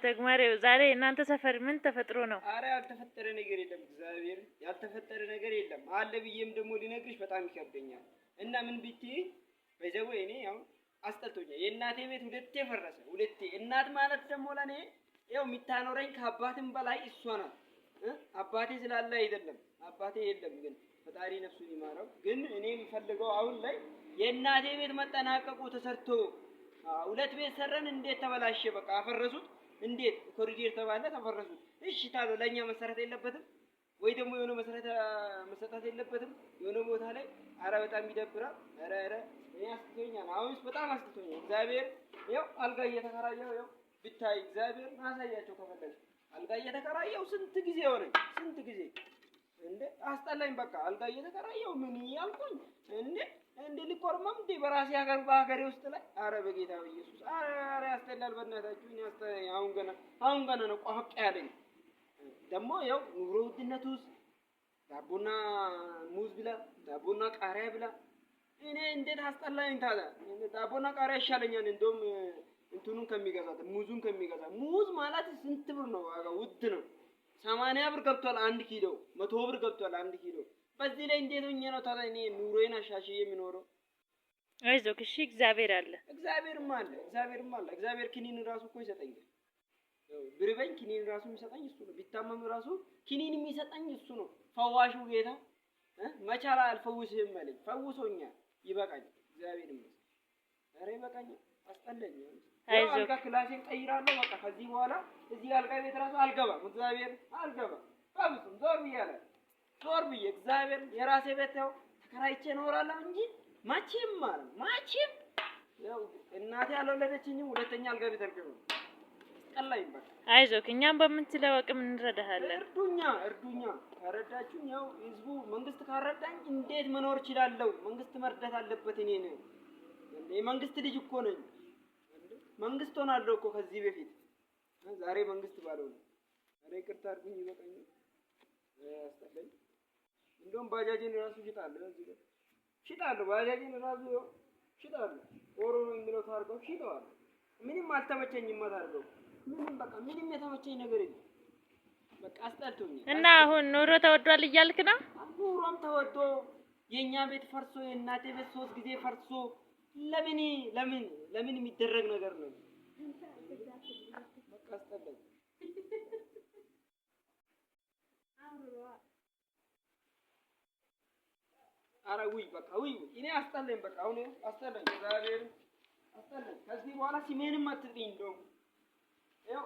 ተግማሪው ዛሬ እናንተ ሰፈር ምን ተፈጥሮ ነው? አረ ያልተፈጠረ ነገር የለም። እግዚአብሔር ያልተፈጠረ ነገር የለም አለ ብዬም ደግሞ ሊነግርሽ በጣም ይከብደኛል። እና ምን ብትይ በዘው እኔ ያው አስጠልቶኛል። የእናቴ ቤት ሁለቴ ፈረሰ። ሁለቴ እናት ማለት ደግሞ ለኔ ያው የሚታኖረኝ ከአባትም በላይ እሷ ናት። አባቴ ስላለ አይደለም አባቴ የለም ግን ፈጣሪ ነፍሱን ይማረው። ግን እኔ የምፈልገው አሁን ላይ የእናቴ ቤት መጠናቀቁ ተሰርቶ ሁለት ቤት ሰረን እንዴት ተበላሸ? በቃ አፈረሱት። እንዴት ኮሪዲር ተባለ ተፈረሱት። እሺ ታዲያ ለኛ መሰረት የለበትም ወይ ደግሞ የሆነ መሰረት መሰጣት የለበትም የሆነ ቦታ ላይ? አረ በጣም ይደብራል። አረ እኔ አስቶኛል። አሁንስ በጣም አስቶኛል። እግዚአብሔር ያው አልጋ እየተከራየው ያው ብታይ እግዚአብሔር ማሳያቸው ከፈለገ አልጋ እየተከራየው ስንት ጊዜ ሆነ ስንት ጊዜ እንዴ አስጠላኝ። በቃ አልጋ እየተከራየው ምን ያልኩኝ እንዴ ሊቆርማም እንዴ በራሴ ሀገር በሀገሬ ውስጥ ላይ አረ በጌታ በኢየሱስ አረ ያስጠላል። በእናታችሁ እኔ አስጠላኝ። አሁን ገና ነው ቋቅ ያለኝ። ደግሞ ያው ኑሮ ውድነቱስ ዳቦና ሙዝ ብላ ዳቦና ቃሪያ ብላ እኔ እንዴት አስጠላኝ። ታዲያ ዳቦና ቃሪያ ይሻለኛል እንደውም እንትኑን ከሚገዛት ሙዙን ከሚገዛ ሙዝ ማለት ስንት ብር ነው? ዋጋው ውድ ነው። 80 ብር ገብቷል 1 ኪሎ፣ 100 ብር ገብቷል 1 ኪሎ። በዚህ ላይ እንዴት ሆኜ ነው ታዲያ እኔ ኑሮዬን አሻሽዬ የምኖረው? አይዞህ እሺ፣ እግዚአብሔር አለ። እግዚአብሔርም አለ። እግዚአብሔር ኪኒን ራሱ እኮ ይሰጠኛል። ብርበኝ ኪኒን ራሱ የሚሰጠኝ እሱ ነው። ቢታመም ራሱ ኪኒን የሚሰጠኝ እሱ ነው። ፈዋሹ ጌታ መቻላ አልፈውስህም አለኝ። ፈውሶኛል። ይበቃኝ። እግዚአብሔር ይመስገን። ኧረ ይበቃኛል። አስጠላኝ። አልጋ ክላሴን ቀይራለሁ። በቃ ከዚህ በኋላ እዚህ አልጋ ቤት ራሱ አልገባም። እግዚአብሔር አልገባም። በፍጹም ዞር ብዬ እግዚአብሔር የራሴ ቤት ያው ተከራይቼ እኖራለሁ እንጂ ማቼም ያው እናቴ ያልወለደችኝም ሁለተኛ አልጋ ቤት አልገባም። አስጠላኝ በቃ። አይዞህ እኛም በምንችለው አቅም እንረዳሃለን። እርዱኛ። ካረዳችሁኝ ያው ህዝቡ መንግስት ካረዳኝ እንዴት መኖር እችላለሁ? መንግስት መርዳት አለበት። እኔ ነኝ የመንግስት ልጅ እኮ ነኝ። መንግስት ሆናለሁ እኮ ከዚህ በፊት ዛሬ መንግስት ባልሆነ። ኧረ ይቅርታ አድርጉኝ። ይበቃኛል። አስጠላኝ። እንደውም ባጃጄን ራሱ ሽጣለሁ። እዚህ ጋር ሽጣለሁ። ባጃጄን ራሱ ሽጣለሁ። ኦሮ ነው የሚለው ታርገው ሽጠዋል። ምንም አልተመቸኝም። ታርገው ምንም የተመቸኝ ነገር የለም። በቃ አስጠልቶኛል። እና አሁን ኑሮ ተወዷል እያልክ ነው? ኑሮም ተወዶ የኛ ቤት ፈርሶ የእናቴ ቤት 3 ጊዜ ፈርሶ ለምን የሚደረግ ነገር ነው? በቃ አስጠላኝ። አረ በቃ እኔ አስጠላኝ። በቃ አሁን አስጠላኝ። እግዚአብሔር አስጠላኝ። ከዚህ በኋላ ሲሜንም አትጥሪኝ እንደው ያው